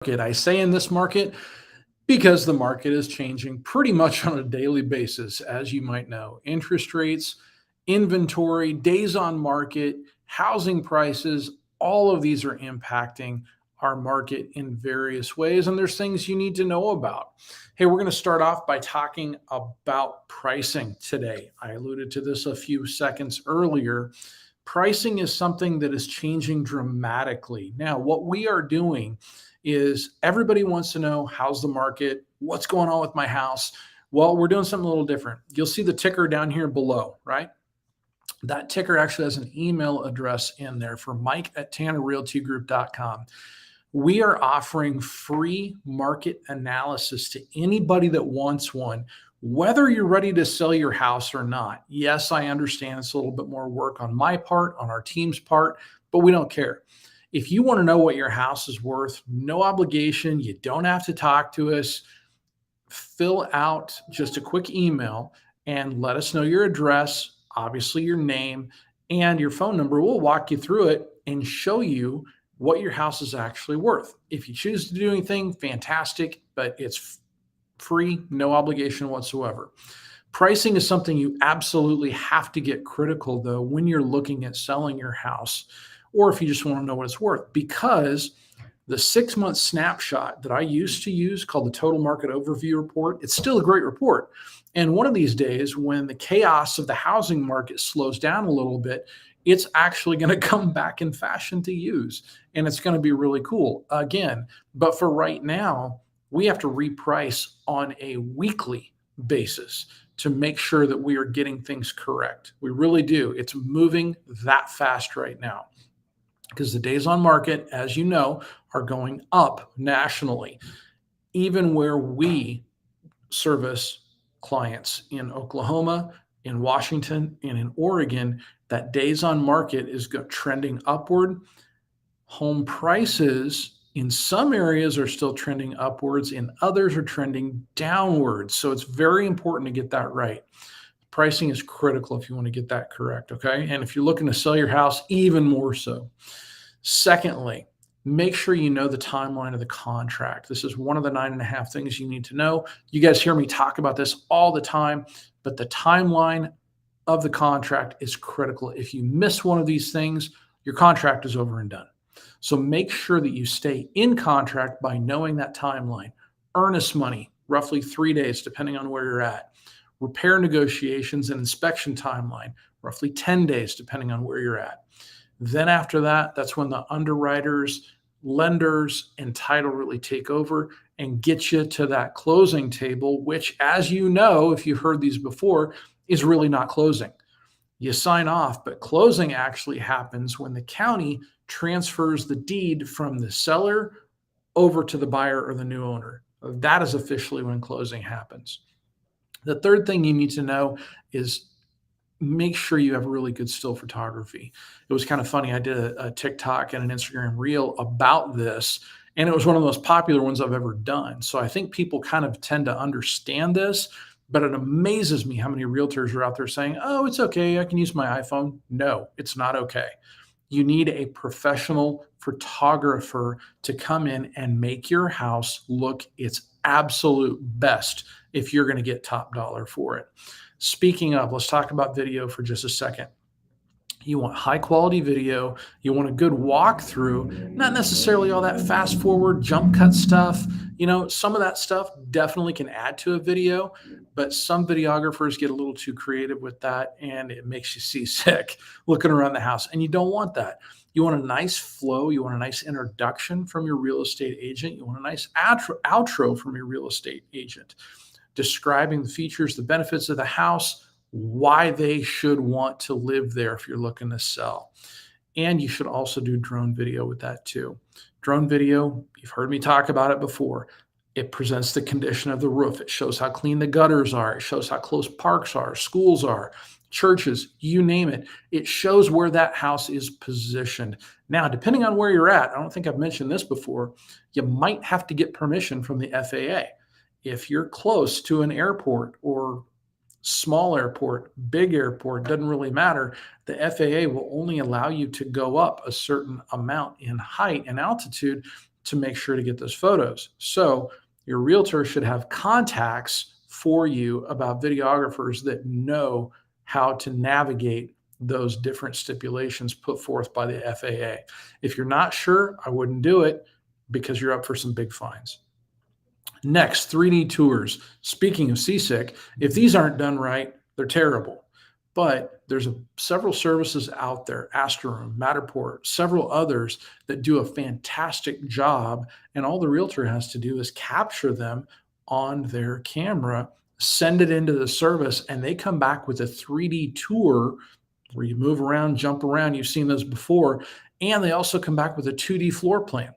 Market. I say in this market because the market is changing pretty much on a daily basis, as you might know. Interest rates, inventory, days on market, housing prices, all of these are impacting our market in various ways. And there's things you need to know about. Hey, we're going to start off by talking about pricing today. I alluded to this a few seconds earlier. Pricing is something that is changing dramatically. Now, what we are doing is everybody wants to know how's the market, what's going on with my house. Well, we're doing something a little different. You'll see the ticker down here below, right? That ticker actually has an email address in there for mike@tannerrealtygroup.com. We are offering free market analysis to anybody that wants one, whether you're ready to sell your house or not. Yes, I understand it's a little bit more work on my part, on our team's part, but we don't care. If you want to know what your house is worth, no obligation, you don't have to talk to us. Fill out just a quick email and let us know your address, obviously your name, and your phone number. We'll walk you through it and show you what your house is actually worth. If you choose to do anything, fantastic, but it's free, no obligation whatsoever. Pricing is something you absolutely have to get critical, though, when you're looking at selling your house, or if you just want to know what it's worth, because the 6-month snapshot that I used to use called the Total Market Overview Report, it's still a great report. And one of these days, when the chaos of the housing market slows down a little bit, it's actually going to come back in fashion to use. And it's going to be really cool again. But for right now, we have to reprice on a weekly basis to make sure that we are getting things correct. We really do. It's moving that fast right now because the days on market, as you know, are going up nationally. Even where we service clients in Oklahoma, in Washington, and in Oregon, that days on market is trending upward. Home prices in some areas are still trending upwards, in others are trending downwards. So it's very important to get that right. Pricing is critical if you want to get that correct, okay? And if you're looking to sell your house, even more so. Secondly, make sure you know the timeline of the contract. This is one of the 9.5 things you need to know. You guys hear me talk about this all the time, but the timeline of the contract is critical. If you miss one of these things, your contract is over and done. So make sure that you stay in contract by knowing that timeline. Earnest money, roughly 3 days, depending on where you're at. Repair negotiations and inspection timeline, roughly 10 days, depending on where you're at. Then after that, that's when the underwriters, lenders, and title really take over and get you to that closing table, which, as you know, if you've heard these before, is really not closing. You sign off, but closing actually happens when the county transfers the deed from the seller over to the buyer or the new owner. That is officially when closing happens. The third thing you need to know is make sure you have really good still photography. It was kind of funny. I did a TikTok and an Instagram reel about this, and it was one of the most popular ones I've ever done. So I think people kind of tend to understand this, but it amazes me how many realtors are out there saying, oh, it's okay, I can use my iPhone. No, it's not okay. You need a professional photographer to come in and make your house look its absolute best if you're going to get top dollar for it. Speaking of, let's talk about video for just a second. You want high quality video. You want a good walkthrough, not necessarily all that fast forward jump cut stuff. You know, some of that stuff definitely can add to a video, but some videographers get a little too creative with that and it makes you seasick looking around the house. And you don't want that. You want a nice flow. You want a nice introduction from your real estate agent. You want a nice outro from your real estate agent, describing the features, the benefits of the house, why they should want to live there if you're looking to sell. And you should also do drone video with that too. Drone video, you've heard me talk about it before. It presents the condition of the roof. It shows how clean the gutters are. It shows how close parks are, schools are, churches, you name it. It shows where that house is positioned. Now, depending on where you're at, I don't think I've mentioned this before, you might have to get permission from the FAA. If you're close to an airport or small airport, big airport, doesn't really matter. The FAA will only allow you to go up a certain amount in height and altitude to make sure to get those photos. So your realtor should have contacts for you about videographers that know how to navigate those different stipulations put forth by the FAA. If you're not sure, I wouldn't do it because you're up for some big fines. Next, 3D tours. Speaking of seasick, if these aren't done right, they're terrible. But there's several services out there, Astroom, Matterport, several others that do a fantastic job. And all the realtor has to do is capture them on their camera, send it into the service, and they come back with a 3D tour where you move around, jump around. You've seen those before. And they also come back with a 2D floor plan.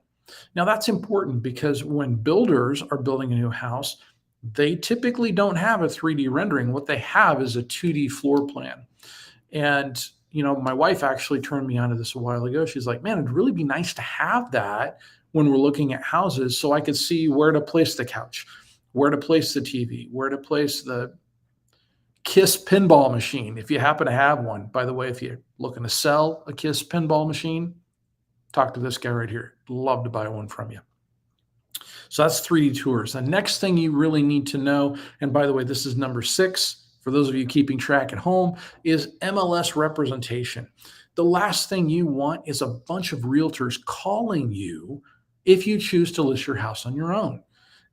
Now, that's important because when builders are building a new house, they typically don't have a 3D rendering. What they have is a 2D floor plan. And, my wife actually turned me onto this a while ago. She's like, man, it'd really be nice to have that when we're looking at houses so I could see where to place the couch, where to place the TV, where to place the KISS pinball machine, if you happen to have one. By the way, if you're looking to sell a KISS pinball machine, talk to this guy right here. Love to buy one from you. So that's 3D tours. The next thing you really need to know, and by the way, this is number 6, for those of you keeping track at home, is MLS representation. The last thing you want is a bunch of realtors calling you if you choose to list your house on your own.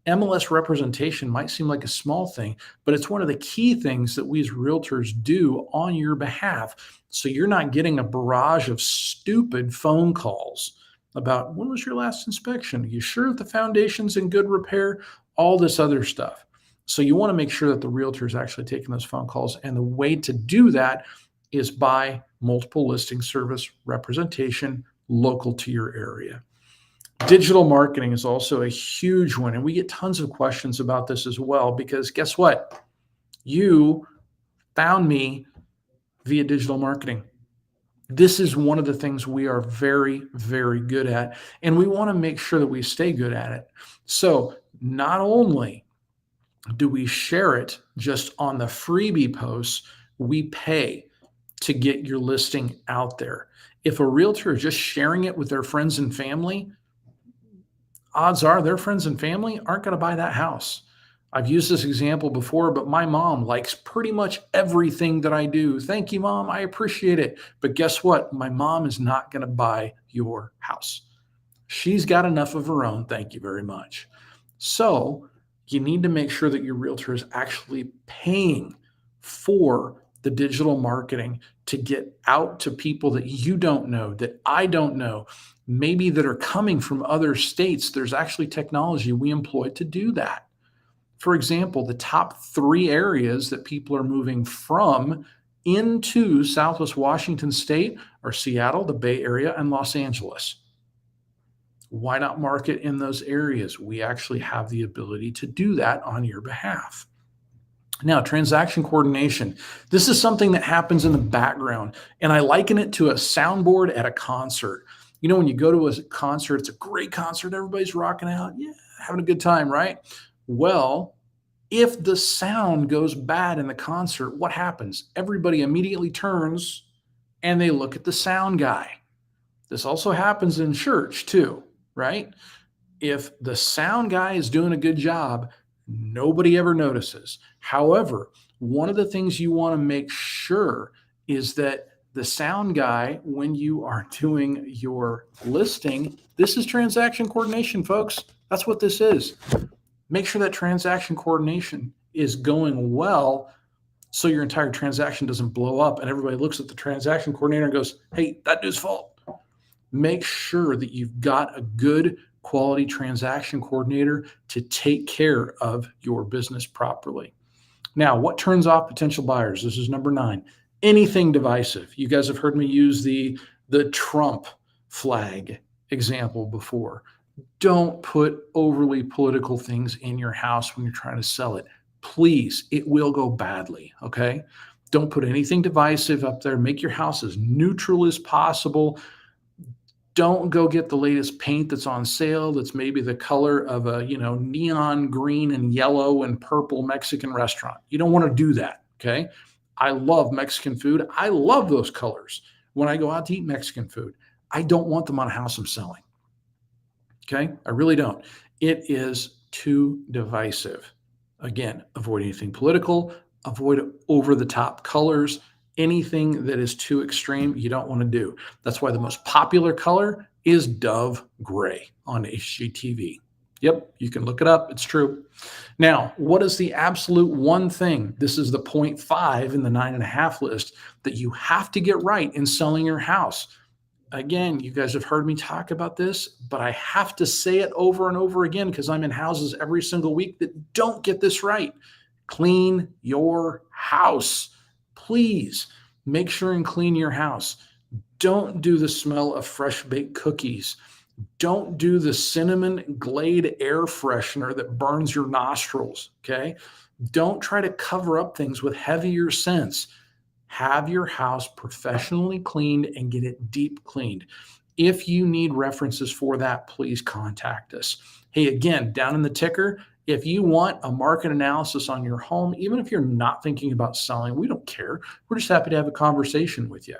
MLS representation might seem like a small thing, but it's one of the key things that we as realtors do on your behalf. So you're not getting a barrage of stupid phone calls about when was your last inspection? Are you sure that the foundation's in good repair? All this other stuff. So you want to make sure that the realtor is actually taking those phone calls. And the way to do that is by multiple listing service representation local to your area. Digital marketing is also a huge one. And we get tons of questions about this as well, because guess what? You found me via digital marketing. This is one of the things we are very, very good at, and we want to make sure that we stay good at it. So not only do we share it just on the freebie posts, we pay to get your listing out there. If a realtor is just sharing it with their friends and family, odds are their friends and family aren't going to buy that house. I've used this example before, but my mom likes pretty much everything that I do. Thank you, Mom. I appreciate it. But guess what? My mom is not going to buy your house. She's got enough of her own. Thank you very much. So you need to make sure that your realtor is actually paying for the digital marketing to get out to people that you don't know, that I don't know, maybe that are coming from other states. There's actually technology we employ to do that. For example, the top 3 areas that people are moving from into Southwest Washington State are Seattle, the Bay Area, and Los Angeles. Why not market in those areas? We actually have the ability to do that on your behalf. Now, transaction coordination. This is something that happens in the background, and I liken it to a soundboard at a concert. When you go to a concert, it's a great concert, everybody's rocking out, yeah, having a good time, right? Well, if the sound goes bad in the concert, what happens? Everybody immediately turns and they look at the sound guy. This also happens in church too, right? If the sound guy is doing a good job, nobody ever notices. However, one of the things you want to make sure is that the sound guy, when you are doing your listing, this is transaction coordination, folks. That's what this is. Make sure that transaction coordination is going well so your entire transaction doesn't blow up and everybody looks at the transaction coordinator and goes, hey, that dude's fault. Make sure that you've got a good quality transaction coordinator to take care of your business properly. Now, what turns off potential buyers? This is number 9. Anything divisive. You guys have heard me use the Trump flag example before. Don't put overly political things in your house when you're trying to sell it. Please, it will go badly, okay? Don't put anything divisive up there. Make your house as neutral as possible. Don't go get the latest paint that's on sale that's maybe the color of a, neon green and yellow and purple Mexican restaurant. You don't want to do that, okay? I love Mexican food. I love those colors when I go out to eat Mexican food. I don't want them on a house I'm selling. Okay. I really don't. It is too divisive. Again, avoid anything political, avoid over the top colors, anything that is too extreme, you don't want to do. That's why the most popular color is dove gray on HGTV. Yep, you can look it up. It's true. Now, what is the absolute one thing? This is the point five in the 9.5 list that you have to get right in selling your house. Again, you guys have heard me talk about this, but I have to say it over and over again because I'm in houses every single week that don't get this right. Clean your house. Please make sure and clean your house. Don't do the smell of fresh baked cookies. Don't do the cinnamon Glade air freshener that burns your nostrils. Okay. Don't try to cover up things with heavier scents. Have your house professionally cleaned and get it deep cleaned. If you need references for that, please contact us. Hey, again, down in the ticker, if you want a market analysis on your home, even if you're not thinking about selling, we don't care. We're just happy to have a conversation with you.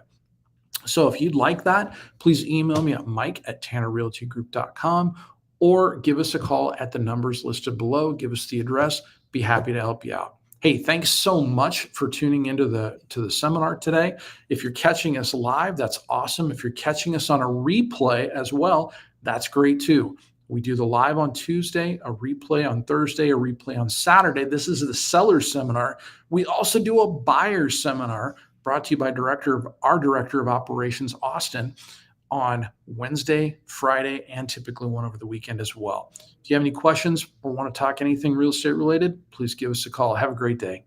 So if you'd like that, please email me at mike@tannerrealtygroup.com or give us a call at the numbers listed below. Give us the address. Be happy to help you out. Hey, thanks so much for tuning into the seminar today. If you're catching us live, that's awesome. If you're catching us on a replay as well, that's great too. We do the live on Tuesday, a replay on Thursday, a replay on Saturday. This is the seller seminar. We also do a buyer seminar brought to you by our director of operations, Austin, on Wednesday, Friday, and typically one over the weekend as well. If you have any questions or want to talk anything real estate related, please give us a call. Have a great day.